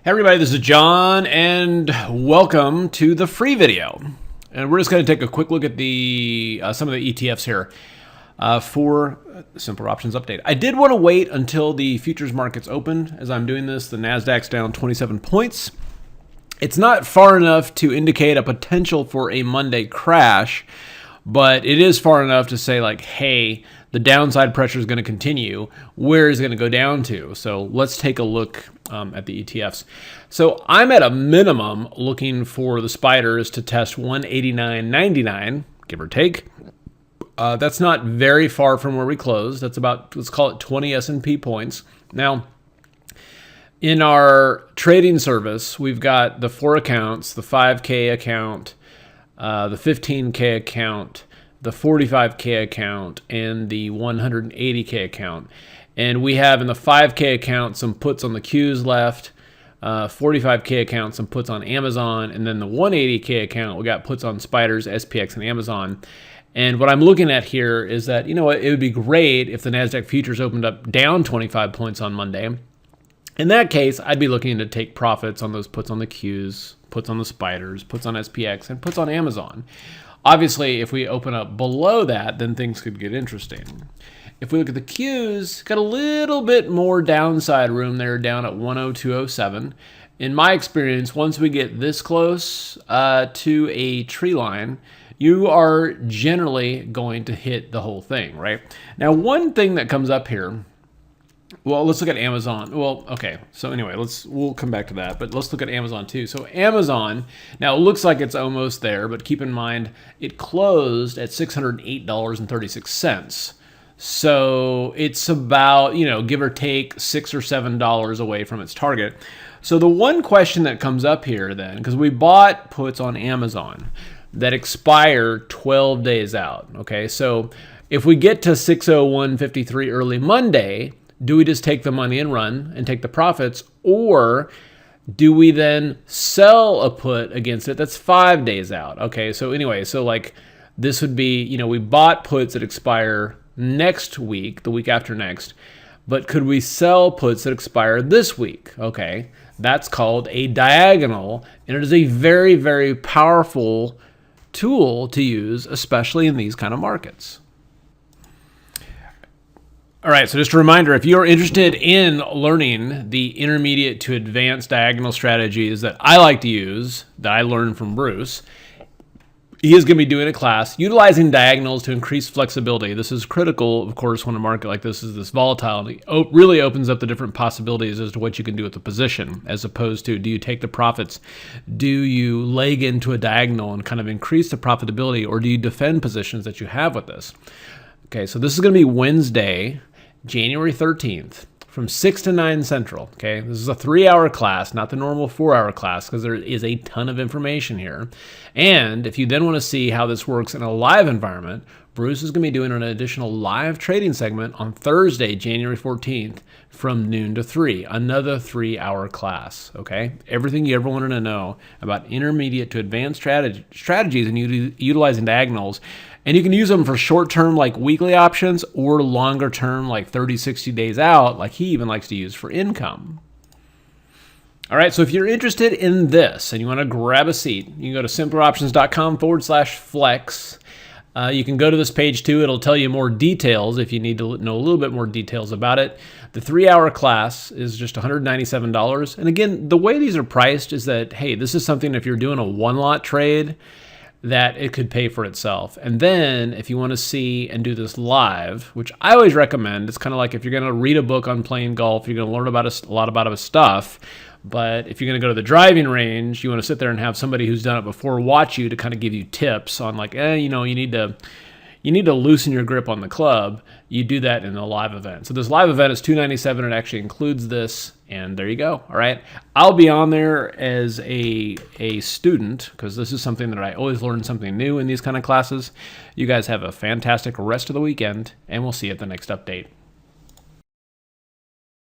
Hey everybody, this is John, and welcome to the free video. And we're just going to take a quick look at the some of the ETFs here for Simple Options Update. I did want to wait until the futures markets opened as I'm doing this. The Nasdaq's down 27 points. It's not far enough to indicate a potential for a Monday crash, but it is far enough to say like, hey, the downside pressure is going to continue. Where is it going to go down to? So let's take a look at the ETFs. So I'm at a minimum looking for the spiders to test 189.99, give or take. That's not very far from where we closed. That's about, let's call it 20 S&P points. Now, in our trading service, we've got the 4 accounts, the 5K account, the 15K account, the 45K account, and the 180K account. And we have in the 5K account some puts on the Qs left, 45K account some puts on Amazon, and then the 180K account we got puts on Spiders, SPX, and Amazon. And what I'm looking at here is that, you know what, it would be great if the Nasdaq futures opened up down 25 points on Monday. In that case, I'd be looking to take profits on those puts on the Qs, puts on the Spiders, puts on SPX, and puts on Amazon. Obviously, if we open up below that, then things could get interesting. If we look at the Qs, got a little bit more downside room there, down at 102.07. In my experience, once we get this close to a tree line, you are generally going to hit the whole thing, right? Now, one thing that comes up here, well, let's look at Amazon. Well, okay. So anyway, we'll come back to that, but let's look at Amazon too. So Amazon, now it looks like it's almost there, but keep in mind it closed at $608.36. So it's about, give or take $6 or $7 away from its target. So the one question that comes up here then, because we bought puts on Amazon that expire 12 days out. Okay. So if we get to 601.53 early Monday, do we just take the money and run and take the profits, or do we then sell a put against it that's 5 days out? Okay, so anyway, so like this would be, we bought puts that expire next week, the week after next, but could we sell puts that expire this week? Okay, that's called a diagonal, and it is a very, very powerful tool to use, especially in these kind of markets. All right, so just a reminder, if you're interested in learning the intermediate to advanced diagonal strategies that I like to use, that I learned from Bruce, he is going to be doing a class utilizing diagonals to increase flexibility. This is critical, of course, when a market like this is this volatile. It really opens up the different possibilities as to what you can do with the position, as opposed to, do you take the profits? Do you leg into a diagonal and kind of increase the profitability, or do you defend positions that you have with this? Okay, so this is going to be Wednesday, January 13th, from 6 to 9 Central. Okay, this is a 3-hour class, not the normal 4-hour class, because there is a ton of information here. And if you then want to see how this works in a live environment, Bruce is going to be doing an additional live trading segment on Thursday, January 14th, from noon to 3, another 3-hour class. Okay, everything you ever wanted to know about intermediate to advanced strategies and utilizing diagonals. And you can use them for short-term, like weekly options, or longer-term, like 30, 60 days out, like he even likes to use for income. All right, so if you're interested in this and you want to grab a seat, you can go to simpleoptions.com/flex. You can go to this page too. It'll tell you more details if you need to know a little bit more details about it. The 3-hour class is just $197. And again, the way these are priced is that, hey, this is something if you're doing a one-lot trade, that it could pay for itself. And then if you want to see and do this live, which I always recommend, it's kind of like if you're going to read a book on playing golf, you're going to learn about a lot about stuff. But if you're going to go to the driving range, you want to sit there and have somebody who's done it before watch you to kind of give you tips on like, you need to loosen your grip on the club. You do that in a live event. So this live event is $297. It actually includes this, and there you go. All right, I'll be on there as a student, because this is something that I always learn something new in these kind of classes. You guys have a fantastic rest of the weekend, and we'll see you at the next update.